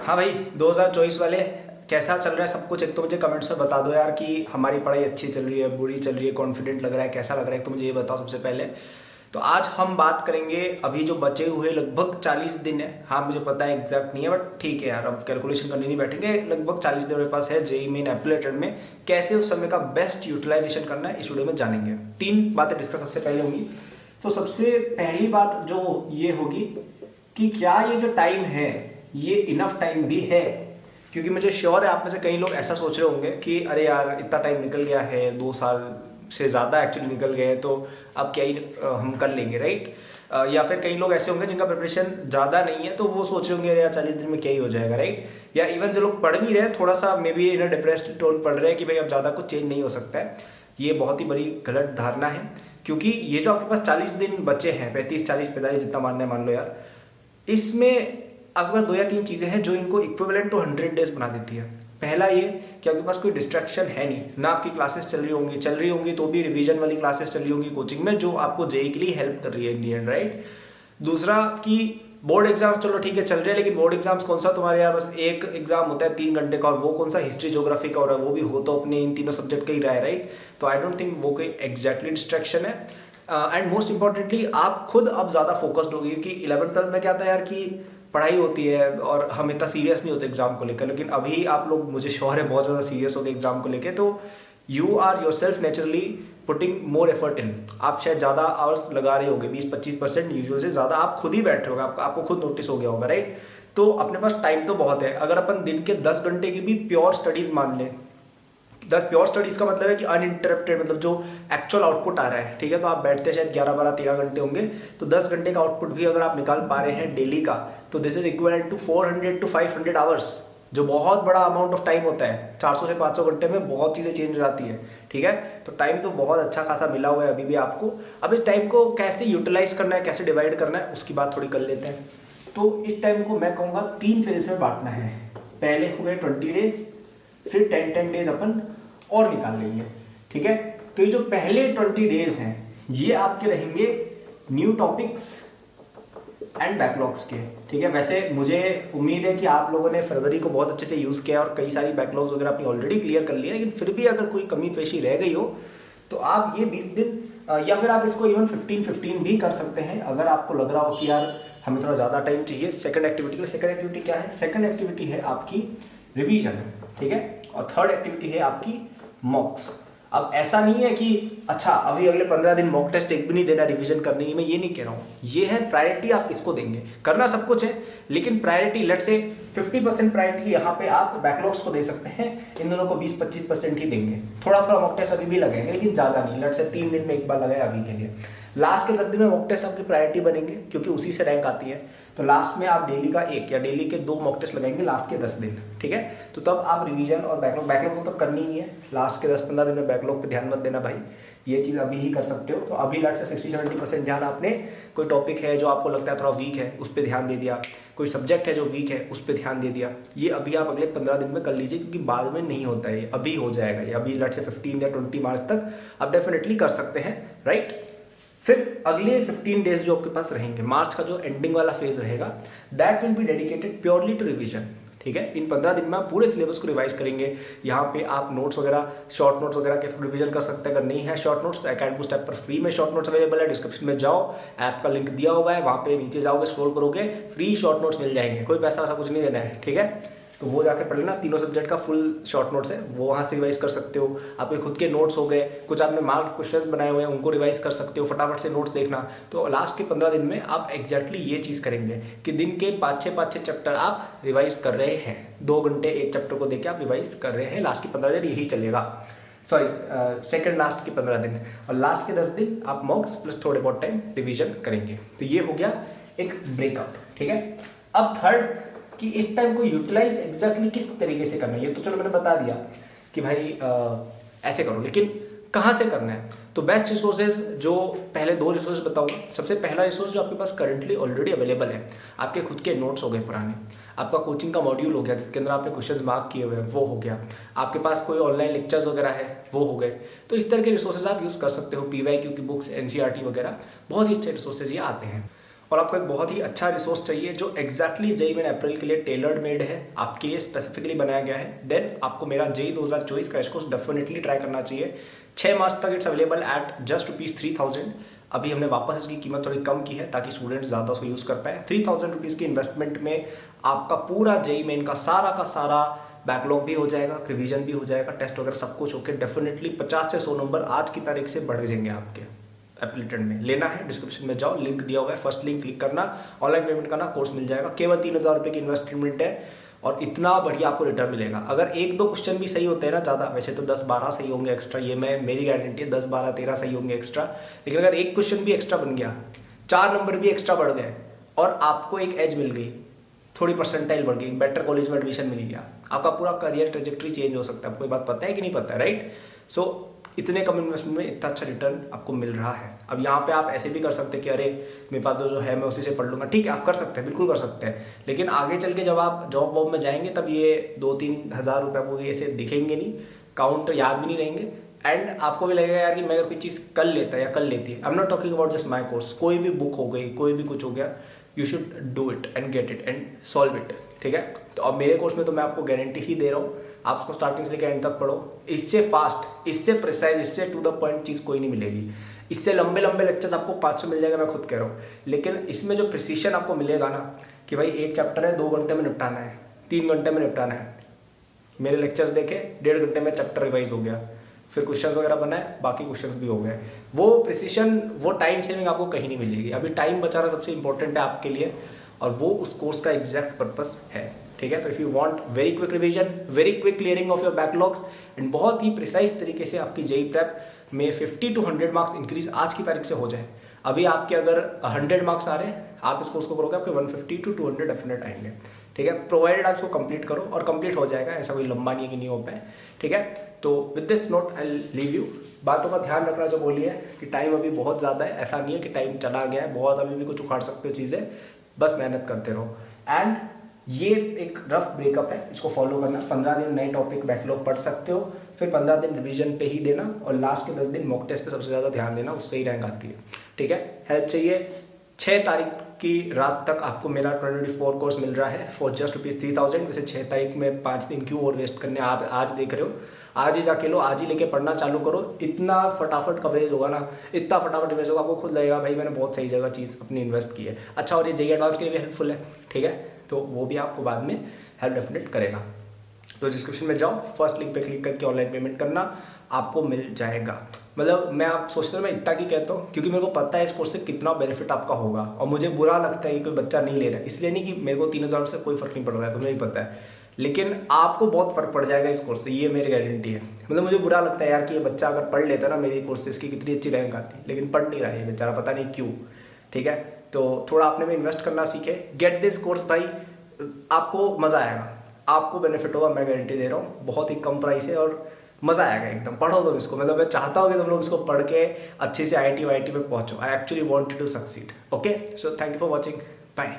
हाँ भाई, 2024 वाले कैसा चल रहा है सब कुछ? एक तो मुझे कमेंट्स में बता दो यार कि हमारी पढ़ाई अच्छी चल रही है, बुरी चल रही है, कॉन्फिडेंट लग रहा है, कैसा लग रहा है, तो मुझे ये बताओ सबसे पहले। तो आज हम बात करेंगे अभी जो बचे हुए लगभग 40 दिन है। हाँ मुझे पता है एग्जैक्ट नहीं है, बट ठीक है यार, अब कैलकुलेशन करने नहीं बैठेंगे। लगभग 40 दिन मेरे पास है जेईई मेन एप्लीकेशन में। कैसे उस समय का बेस्ट यूटिलाइजेशन करना है इस वीडियो में जानेंगे। 3 बातें डिस्कस सबसे पहले होंगी। तो सबसे पहली बात जो ये होगी कि क्या ये जो टाइम है ये इनफ टाइम भी है, क्योंकि मुझे श्योर है आप में से कई लोग ऐसा सोच रहे होंगे कि अरे यार इतना टाइम निकल गया है, 2 साल से ज़्यादा एक्चुअली निकल गए हैं, तो अब क्या ही हम कर लेंगे, राइट। या फिर कई लोग ऐसे होंगे जिनका प्रिपरेशन ज़्यादा नहीं है, तो वो सोच रहे होंगे अरे यार 40 दिन में क्या ही हो जाएगा, राइट। या इवन जो लोग पढ़ भी रहे हैं थोड़ा सा may be in depressed tone पढ़ रहे हैं कि भाई अब ज़्यादा कुछ चेंज नहीं हो सकता है। ये बहुत ही बड़ी गलत धारणा है, क्योंकि ये जो आपके पास 40 दिन बचे हैं, 35, 40, 45 जितना मानना है मान लो यार, इसमें आपके पास 2 या 3 चीजें हैं जो इनको इक्विवेलेंट टू 100 डेज बना देती है। पहला ये कि आपके पास कोई डिस्ट्रैक्शन है नहीं, ना आपकी क्लासेस चल रही होंगी तो भी रिवीजन वाली क्लासेस चल रही होंगी कोचिंग में, जो आपको जेईई के लिए हेल्प कर रही है इन दी एंड, राइट। दूसरा कि बोर्ड एग्जाम्स चलो ठीक है चल रहे हैं, लेकिन बोर्ड एग्जाम्स कौन सा तुम्हारे यार बस एक एग्जाम होता है 3 घंटे का, और वो कौन सा हिस्ट्री ज्योग्राफी का हो रहा है, वो भी हो तो अपने इन तीनों सब्जेक्ट का ही रहा है, राइट। तो आई डोंट थिंक वो कोई एग्जैक्टली डिस्ट्रैक्शन है। एंड मोस्ट इंपॉर्टेंटली आप खुद अब ज्यादा फोकस्ड होगी, क्योंकि 11th 12th में क्या था यार कि पढ़ाई होती है और हम इतना सीरियस नहीं होते एग्जाम को लेकर, लेकिन अभी आप लोग मुझे श्योर है बहुत ज़्यादा सीरियस होते एग्जाम को लेकर। तो you are yourself naturally putting more effort in. आप शायद ज़्यादा आवर्स लगा रहे होगे, 20-25% यूजुअल से ज़्यादा आप खुद ही बैठ रहे होगे, आपको खुद नोटिस हो गया होगा, राइट। तो अपने पास टाइम तो बहुत है। अगर अपन दिन के 10 घंटे की भी प्योर स्टडीज मान लें, 10 प्योर स्टडीज का मतलब है कि अनइंटरप्टेड, मतलब जो एक्चुअल आउटपुट आ रहा है, ठीक है। तो आप बैठते हैं शायद 11, 12, 13 घंटे होंगे, तो 10 घंटे का आउटपुट भी अगर आप निकाल पा रहे हैं डेली का, तो this is equal to 400 to 500 hours, जो बहुत बड़ा अमाउंट ऑफ टाइम होता है। 400 से 500 घंटे में बहुत चीजें चेंज हो जाती है, ठीक है। तो टाइम तो बहुत अच्छा खासा मिला हुआ है अभी भी आपको। अब इस टाइम को कैसे यूटिलाइज करना है, कैसे डिवाइड करना है, उसकी बात थोड़ी कर लेते हैं। तो इस टाइम को मैं कहूँगा 3 फेज में बांटना है। पहले हो गए 20 डेज, फिर 10 डेज अपन और निकाल लेंगे, ठीक है। तो ये जो पहले 20 डेज हैं ये आपके रहेंगे न्यू टॉपिक्स एंड बैकलॉग्स के, ठीक है। वैसे मुझे उम्मीद है कि आप लोगों ने फरवरी को बहुत अच्छे से यूज किया और कई सारी बैकलॉग्स वगैरह अपनी ऑलरेडी क्लियर कर ली है, लेकिन फिर भी अगर कोई कमी पेशी रह गई हो तो आप ये 20 दिन या फिर आप इसको इवन 15-15 भी कर सकते हैं, अगर आपको लग रहा हो कि यार हमें थोड़ा ज्यादा टाइम चाहिए सेकंड एक्टिविटी के लिए। सेकंड एक्टिविटी क्या है? सेकंड एक्टिविटी है आपकी रिवीजन, ठीक है। और थर्ड एक्टिविटी है आपकी मॉक्स। अब ऐसा नहीं है कि अच्छा अभी अगले 15 दिन मॉक टेस्ट एक भी नहीं देना रिवीजन करने की, मैं ये नहीं कह रहा हूँ। ये है प्रायोरिटी आप किसको देंगे, करना सब कुछ है, लेकिन प्रायोरिटी लेट से 50% प्रायोरिटी यहाँ पे आप बैकलॉग्स को दे सकते हैं, इन दोनों को 20-25% ही देंगे। थोड़ा थोड़ा मॉक टेस्ट अभी भी लगेंगे, लेकिन ज्यादा नहीं, लेट से 3 दिन में एक बार लगाए अभी के लिए। लास्ट के 10 दिन में मॉक टेस्ट आपकी प्रायोरिटी बनेंगे, क्योंकि उसी से रैंक आती है। तो लास्ट में आप डेली का 1 या डेली के 2 मॉक टेस्ट लगाएंगे लास्ट के 10 दिन, ठीक है। तो तब आप रिवीजन और बैकलॉग तो तब करनी ही है। लास्ट के 10-15 दिन में बैकलॉग पे ध्यान मत देना भाई, ये चीज अभी ही कर सकते हो। तो अभी लास्ट से 60-70% ध्यान आपने, कोई टॉपिक है जो आपको लगता है थोड़ा वीक है उस पर ध्यान दे दिया, कोई सब्जेक्ट है जो वीक है उस पर ध्यान दे दिया, ये अभी आप अगले 15 दिन में कर लीजिए, क्योंकि बाद में नहीं होता है, अभी हो जाएगा ये। अभी लास्ट से 15 या 20 मार्च तक आप डेफिनेटली कर सकते हैं, राइट। फिर अगले 15 डेज जो आपके पास रहेंगे, मार्च का जो एंडिंग वाला फेज रहेगा, that will be dedicated purely to revision, ठीक है। इन 15 दिन में आप पूरे सिलेबस को रिवाइज करेंगे। यहाँ पे आप नोट्स वगैरह, शॉर्ट नोट्स वगैरह के थ्रू रिवीजन कर सकते हैं। अगर नहीं है शॉर्ट नोट्स तो अकेडमी बूस्ट ऐप पर फ्री में शॉर्ट नोट्स अवेलेबल है, डिस्क्रिप्शन में जाओ, ऐप का लिंक दिया हुआ है, वहाँ पे नीचे जाओगे, स्क्रॉल करोगे, फ्री शॉर्ट नोट्स मिल जाएंगे, कोई पैसा वैसा कुछ नहीं देना है, ठीक है। तो वो जाके पढ़ लेना, तीनों सब्जेक्ट का फुल शॉर्ट नोट्स है, वो वहाँ से रिवाइज कर सकते हो। आपके खुद के नोट्स हो गए, कुछ आपने मार्क क्वेश्चंस बनाए हुए हैं उनको रिवाइज कर सकते हो, फटाफट से नोट्स देखना। तो लास्ट के 15 दिन में आप एग्जैक्टली ये चीज़ करेंगे कि दिन के 5-6 चैप्टर आप रिवाइज कर रहे हैं, 2 घंटे एक चैप्टर को देके आप रिवाइज कर रहे हैं। लास्ट के 15 दिन यही चलेगा, सॉरी सेकंड लास्ट के 15 दिन, और लास्ट के 10 दिन आप मॉक्स प्लस थोड़े बहुत टाइम रिवीजन करेंगे। तो ये हो गया एक ब्रेकअप, ठीक है। अब थर्ड कि इस टाइम को यूटिलाइज एग्जैक्टली किस तरीके से करना है, ये तो चलो मैंने बता दिया कि भाई ऐसे करो, लेकिन कहाँ से करना है। तो बेस्ट रिसोर्सेज जो पहले 2 रिसोर्स बताऊंगा। सबसे पहला रिसोर्स जो आपके पास करंटली ऑलरेडी अवेलेबल है, आपके खुद के नोट्स हो गए पुराने, आपका कोचिंग का मॉड्यूल हो गया जिसके अंदर आपने क्वेश्चंस मार्क किए हुए हैं वो हो गया, आपके पास कोई ऑनलाइन लेक्चर्स वगैरह है वो हो गए। तो इस तरह के रिसोर्सेज आप यूज कर सकते हो, पीवाईक्यू की बुक्स, एनसीईआरटी वगैरह, बहुत ही अच्छे रिसोर्सेज ये आते हैं। और आपको एक बहुत ही अच्छा रिसोर्स चाहिए जो एग्जैक्टली जेई मेन अप्रैल के लिए टेलर्ड मेड है, आपके लिए स्पेसिफिकली बनाया गया है, देन आपको मेरा JEE 2024 crash course definitely try करना चाहिए। 6 मार्च तक इट्स अवेलेबल एट जस्ट ₹3000। अभी हमने वापस इसकी कीमत थोड़ी कम की है ताकि स्टूडेंट्स ज़्यादा उसको यूज़ कर पाए। ₹3000 की इन्वेस्टमेंट में आपका पूरा जेई मेन का सारा बैकलॉग भी हो जाएगा, रिवीजन भी हो जाएगा, टेस्ट वगैरह सब कुछ होकर डेफिनेटली 50 से 100 नंबर आज की तारीख से बढ़ जाएंगे आपके एप्लीटेड में। लेना है डिस्क्रिप्शन में जाओ, लिंक दिया हुआ है, फर्स्ट लिंक क्लिक करना, ऑनलाइन पेमेंट करना, कोर्स मिल जाएगा। केवल ₹3000 की इन्वेस्टमेंट है और इतना बढ़िया आपको रिटर्न मिलेगा। अगर 1-2 क्वेश्चन भी सही होते हैं ना, ज़्यादा वैसे तो 10-12 सही होंगे एक्स्ट्रा, ये मेरी गारंटी है, 10-12-13 सही होंगे एक्स्ट्रा। लेकिन अगर एक क्वेश्चन भी एक्स्ट्रा बन गया, 4 नंबर भी एक्स्ट्रा बढ़ गए और आपको एक एज मिल गई, थोड़ी परसेंटाइल बढ़ गई, बेटर कॉलेज में एडमिशन मिल गया, आपका पूरा करियर ट्रेजेक्ट्री चेंज हो सकता है। आपको ये बात पता है कि नहीं पता है, राइट? सो इतने कम इन्वेस्टमेंट में इतना अच्छा रिटर्न आपको मिल रहा है। अब यहाँ पे आप ऐसे भी कर सकते हैं कि अरे मेरे पास जो है मैं उसी से पढ़ लूंगा, ठीक है, आप कर सकते हैं, बिल्कुल कर सकते हैं। लेकिन आगे चल के जब आप जॉब वॉब में जाएंगे तब ये 2-3 हज़ार रुपये आपको ऐसे दिखेंगे नहीं, काउंट याद भी नहीं रहेंगे, एंड आपको भी लगेगा यार कि मैं अगर कोई चीज़ कर लेता या कर लेती है। I am not talking about just my course, कोई भी बुक हो गई, कोई भी कुछ हो गया, you should do it and get it and solve it, ठीक है? तो अब मेरे कोर्स में तो मैं आपको गारंटी ही दे रहा हूँ, आप उसको स्टार्टिंग से लेकर एंड तक पढ़ो। इससे फास्ट, इससे प्रिसाइज, इससे टू द पॉइंट चीज़ कोई नहीं मिलेगी। इससे लंबे लंबे लेक्चर्स आपको 500 मिल जाएगा, मैं खुद कह रहा हूँ। लेकिन इसमें जो प्रिसीशन आपको मिलेगा ना कि भाई एक चैप्टर है 2 घंटे में निपटाना है, 3 घंटे में निपटाना है, मेरे लेक्चर्स देखे 1.5 घंटे में चैप्टर रिवाइज हो गया, फिर क्वेश्चंस वगैरह बनाए, बाकी क्वेश्चंस भी हो गए। वो प्रिसीशन, वो टाइम सेविंग आपको कहीं नहीं मिलेगी। अभी टाइम बचाना सबसे इंपॉर्टेंट है आपके लिए और वो उस कोर्स का एग्जैक्ट पर्पस है, ठीक है? तो if you want very quick revision, very quick clearing of your backlogs and बहुत ही प्रिसाइज तरीके से आपकी जेई प्रेप में 50 to 100 मार्क्स इंक्रीज आज की तारीख से हो जाए। अभी आपके अगर 100 मार्क्स आ रहे हैं, आप इस कोर्स को करोगे आपके 150 to 200 डेफिनेट आएंगे, ठीक है? प्रोवाइडेड आप इसको कंप्लीट करो और कंप्लीट हो जाएगा, ऐसा कोई लंबा नहीं है कि नहीं हो पाए, ठीक है? तो with this note I leave you. बातों का ध्यान रखना जो बोली है कि टाइम अभी बहुत ज़्यादा है, ऐसा नहीं है कि टाइम चला गया है बहुत, अभी भी कुछ उखाड़ सकते हो चीज़ें, बस मेहनत करते रहो। एंड ये एक रफ ब्रेकअप है, इसको फॉलो करना। 15 दिन नए टॉपिक बैकलॉग पढ़ सकते हो, फिर 15 दिन रिवीजन पे ही देना और लास्ट के 10 दिन मॉक टेस्ट पे सबसे ज़्यादा ध्यान देना, उससे ही रैंक आती है, ठीक है? हेल्प चाहिए, 6 तारीख की रात तक आपको मेरा 2024 कोर्स मिल रहा है फॉर जस्ट ₹3000। वैसे 6 तारीख में 5 दिन क्यों और वेस्ट करने, आप आज देख रहे हो, आज ही जाके लो, आज ही लेके पढ़ना चालू करो। इतना फटाफट कवरेज होगा ना, इतना फटाफट इन्वेस्ट होगा, आपको खुद लगेगा भाई मैंने बहुत सही जगह चीज़ अपनी इन्वेस्ट की है। अच्छा, और ये जेईई एडवांस के लिए भी हेल्पफुल है, ठीक है? तो वो भी आपको बाद में हेल्प डेफिनेट करेगा। तो डिस्क्रिप्शन में जाओ, फर्स्ट लिंक पे क्लिक करके ऑनलाइन पेमेंट करना, आपको मिल जाएगा। मतलब मैं आप सोचते हो मैं इतना की कहता हूँ क्योंकि मेरे को पता है इस कोर्स से कितना बेनिफिट आपका होगा और मुझे बुरा लगता है कि कोई बच्चा नहीं ले रहा है। इसलिए नहीं कि मेरे को 3000 से कोई फर्क नहीं पड़ रहा है, तुम्हें भी पता है, लेकिन आपको बहुत फर्क पड़ जाएगा इस कोर्स से, ये मेरी गारंटी है। मतलब मुझे बुरा लगता है यार कि ये बच्चा अगर पढ़ लेता ना मेरी कोर्स से, इसकी कितनी अच्छी रैंक आती, लेकिन पढ़ नहीं रहा है ये बेचारा, पता नहीं क्यों, ठीक है? तो थोड़ा अपने में इन्वेस्ट करना सीखे, गेट दिस कोर्स भाई, आपको मजा आएगा, आपको बेनिफिट होगा, मैं गारंटी दे रहा हूँ। बहुत ही कम प्राइस है और मजा आएगा एकदम। पढ़ो तुम इसको, मतलब मैं चाहता हूँ कि तुम लोग इसको पढ़ के अच्छे से IIT वाईटी में पहुंचो। I actually wanted to succeed. Okay, so thank you for watching, bye.